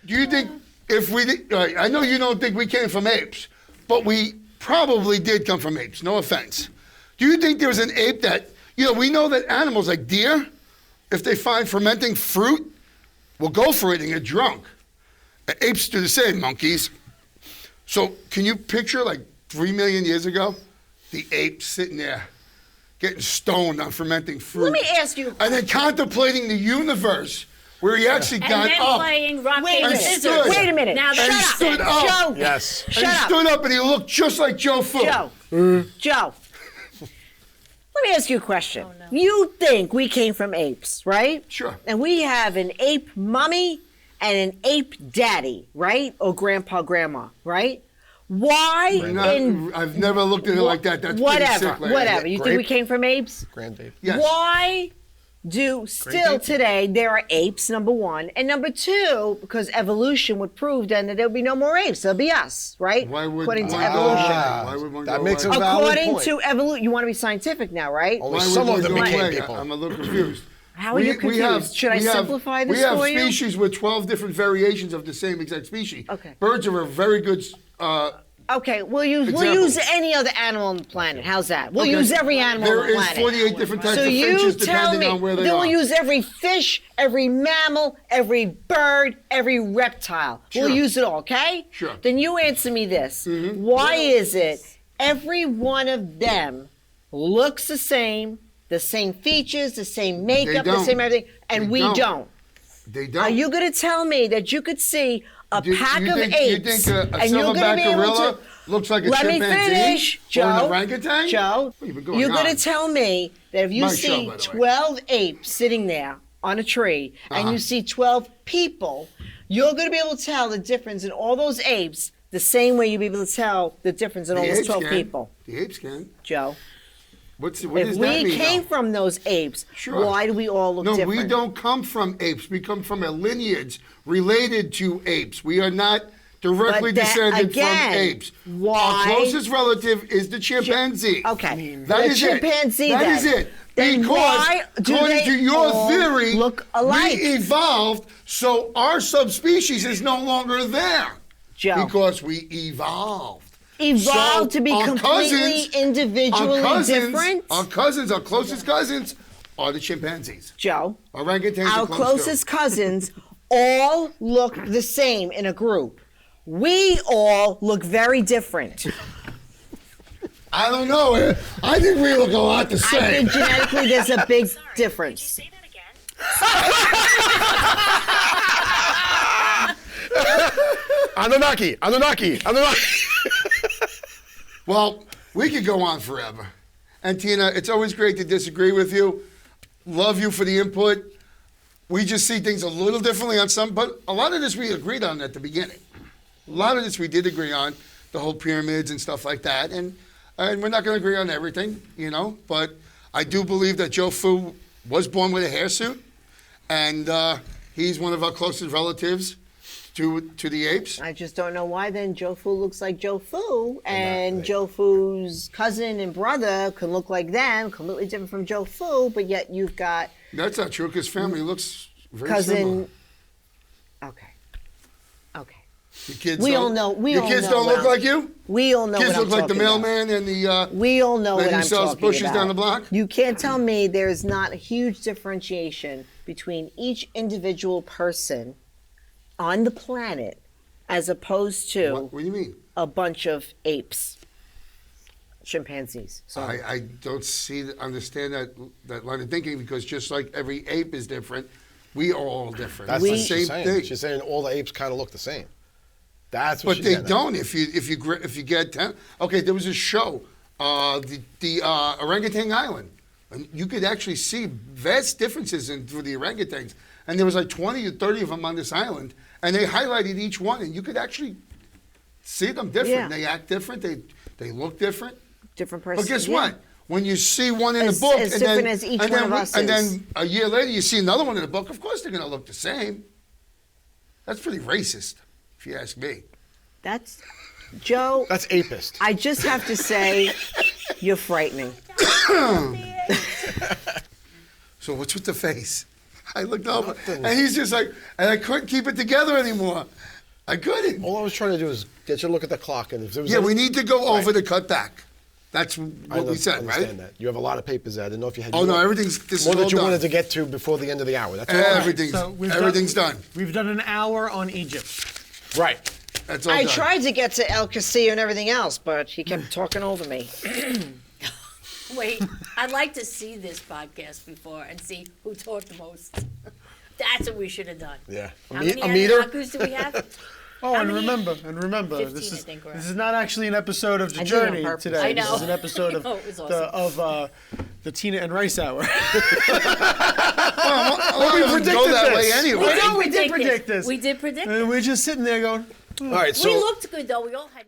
Do you think if we did, I know you don't think we came from apes, but we probably did come from apes, no offense. Do you think there was an ape that, we know that animals like deer, if they find fermenting fruit, will go for it and get drunk. Apes do the same, monkeys. So can you picture 3 million years ago, the apes sitting there getting stoned on fermenting fruit? Let me ask you. And then contemplating the universe where he actually got and then up. playing rock, Wait paper, a scissors. minute. Wait a minute. Now And he shut stood up. up. Joe. Yes. And Shut he up. stood up and he looked just like Joe Fu. Joe. Let me ask you a question. Oh, no. You think we came from apes, right? Sure. And we have an ape mommy and an ape daddy, right? Or grandpa, grandma, right? Why? I've never looked at it like that. That's pretty sick, lady. Whatever. You think we came from apes? Granddad. Yes. Why do still today there are apes, number one, and number two, because evolution would prove then that there would be no more apes, there'll be us, right? According to evolution. Why would one That go makes away? a valid According point. to evolution, you want to be scientific now, right? Only Why some would of them one go became away? people. I'm a little confused. How are you confused? Should I simplify this for you? We have species with 12 different variations of the same exact species. Okay. Birds are a very good. Okay, we'll use any other animal on the planet. How's that? We'll Okay. use every animal on the There planet. is 48 different types So of you finches tell depending me, on where they then are. we'll use every fish, every mammal, every bird, every reptile. We'll Sure. use it all, okay? Sure. Then you answer me this. Why is it every one of them looks the same features, the same makeup, the don't. same everything, and They we don't? They don't. Are you going to tell me that you could see a pack you of think, apes You think a and you're going to silverback be able gorilla to... looks like a Let me chimpanzee? finish, Joe. Or an orangutan? Joe, What have you been going you're on? going to tell me that if you My see show, by the way. 12 apes sitting there on a tree and you see 12 people, you're going to be able to tell the difference in all those apes the same way you'll be able to tell the difference in all those 12 people. The apes can. Joe, What if does that we mean? came though? from those apes, Sure. why do we all look No, different? we don't come from apes. We come from a lineage related to apes. We are not directly But that, descended again, from apes. why- Our closest relative is the chimpanzee. Okay. That The is it. chimpanzee, That then. is it. Then Because, why do according they to your all theory, look alike? we evolved, so our subspecies is no longer there. Joe. Because we evolved. Evolved So to be our completely individually different? Our cousins, our closest cousins, are the chimpanzees. Joe, Orangutans our are close closest cousins all look the same in a group. We all look very different. I don't know. I think we look a lot the I same. think genetically there's a big difference. Say that again. Anunnaki. Well, we could go on forever. And Tina, it's always great to disagree with you. Love you for the input. We just see things a little differently on some, but a lot of this we agreed on at the beginning. A lot of this we did agree on, the whole pyramids and stuff like that. And we're not going to agree on everything, but I do believe that Joe Fu was born with a hairsuit, and he's one of our closest relatives to the apes. I just don't know why then Joe Fu looks like Joe Fu, and Joe Fu's cousin and brother can look like them, completely different from Joe Fu, but yet you've got That's not true, because family looks very cousin. similar. Okay. Your kids We don't, all know. We your all kids know don't what look I'm- like you? We all know Kids what look I'm like the talking about. mailman and the We all know lady what who I'm sells talking bushes about. down the block? You can't tell me there's not a huge differentiation between each individual person on the planet as opposed to What do you mean? a bunch of apes, chimpanzees. Sorry. I don't understand that line of thinking, because just like every ape is different, we are all different. That's It's what the she's same saying. thing. She's saying all the apes kind of look the same. That's what But she's they getting at. don't. If you get 10. Okay, there was a show, the Orangutan Island, and you could actually see vast differences through the orangutans. And there was like 20 or 30 of them on this island, and they highlighted each one, and you could actually see them different. Yeah. They act different. They look different. Different person. But guess yeah. what? When you see one in As- the book, as and different then, as each and one then, of us and is. then a year later you see another one in the book, of course they're going to look the same. That's pretty racist, if you ask me. That's Joe. That's apist. I just have to say, you're frightening. So what's with the face? I looked over, Nothing. and he's just like, and I couldn't keep it together anymore. I couldn't. All I was trying to do is get you to look at the clock, and if there was Yeah, any- we need to go over Right. the cut back. That's I what we said, understand right? that. You have a lot of papers there. I didn't know if you had Oh, no, more- everything's this more is all that you done. wanted to get to before the end of the hour. That's all. Everything's So everything's done. We've done an hour on Egypt. Right. That's all I done. tried to get to El Castillo and everything else, but he kept talking over me. Wait, I'd like to see this podcast before and see who talked the most. That's what we should have done. Yeah. How many A meter? Anunnakis do we have? Oh, How and many? remember, 15, this I is think we're this at. is not actually an episode of the I did it on journey purpose. today. I know. This is an episode of I know, it was awesome. the Tina and Rice hour. Well, a lot of them go predicted that this. way anyway. I know we did predict this. We did predict And it. we're just sitting there going. All right. So We looked good though. We all had.